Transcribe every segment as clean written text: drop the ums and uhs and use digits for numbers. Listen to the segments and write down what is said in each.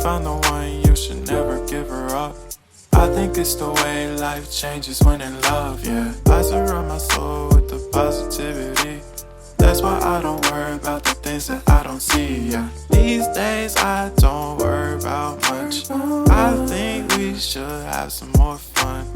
found the one, you should never give her up. I think it's the way life changes when in love, yeah. I surround my soul with the positivity. That's why I don't worry about the things that I don't see, yeah. These days I don't worry about much. I think we should have some more fun.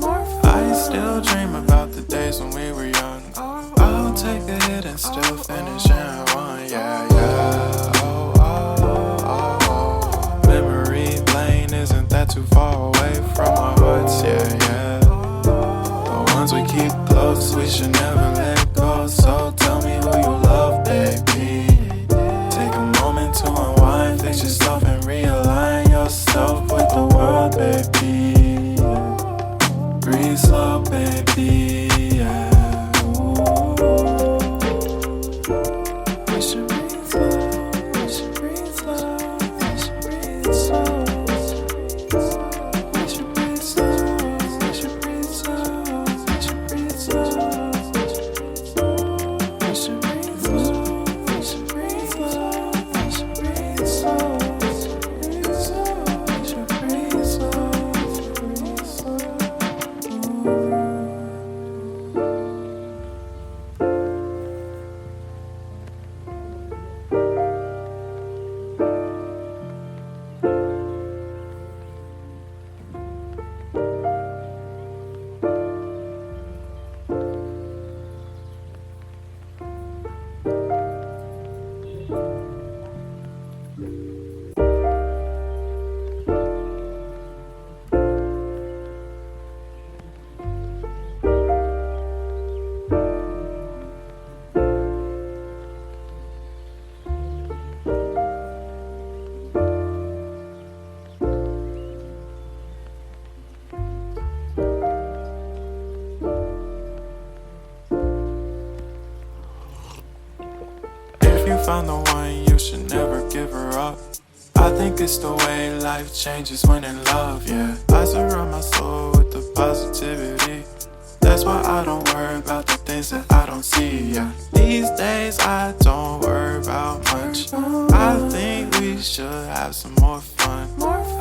I still dream about the days when we were young. I'll take a hit and still finish in one, yeah, yeah. Oh, oh, oh, oh. Memory lane, isn't that too far away from our hearts, yeah, yeah. The ones we keep close, we should never let go. So tell me who you love, baby. Take a moment to unwind, fix yourself and realign yourself with the world, baby. Breathe slow, baby, yeah. We should breathe slow, we should breathe slow, we should breathe slow. We should breathe slow, we should breathe slow, we should breathe slow. We should breathe slow, we should breathe slow, we should breathe slow. We should breathe slow, breathe slow. If you found the one, you should never give her up. I think it's the way life changes when in love, yeah. I surround my soul with the positivity. That's why I don't worry about the things that I don't see, yeah. These days I don't worry about much. I think we should have some more fun.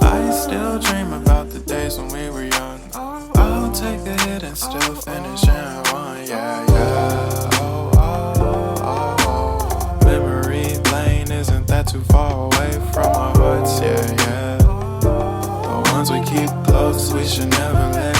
I still dream about the days when we were young. I'll take a hit and still finish in one, yeah, yeah. Oh, oh, oh, oh. Memory lane, isn't that too far away from our hearts, yeah, yeah. The ones we keep close, we should never let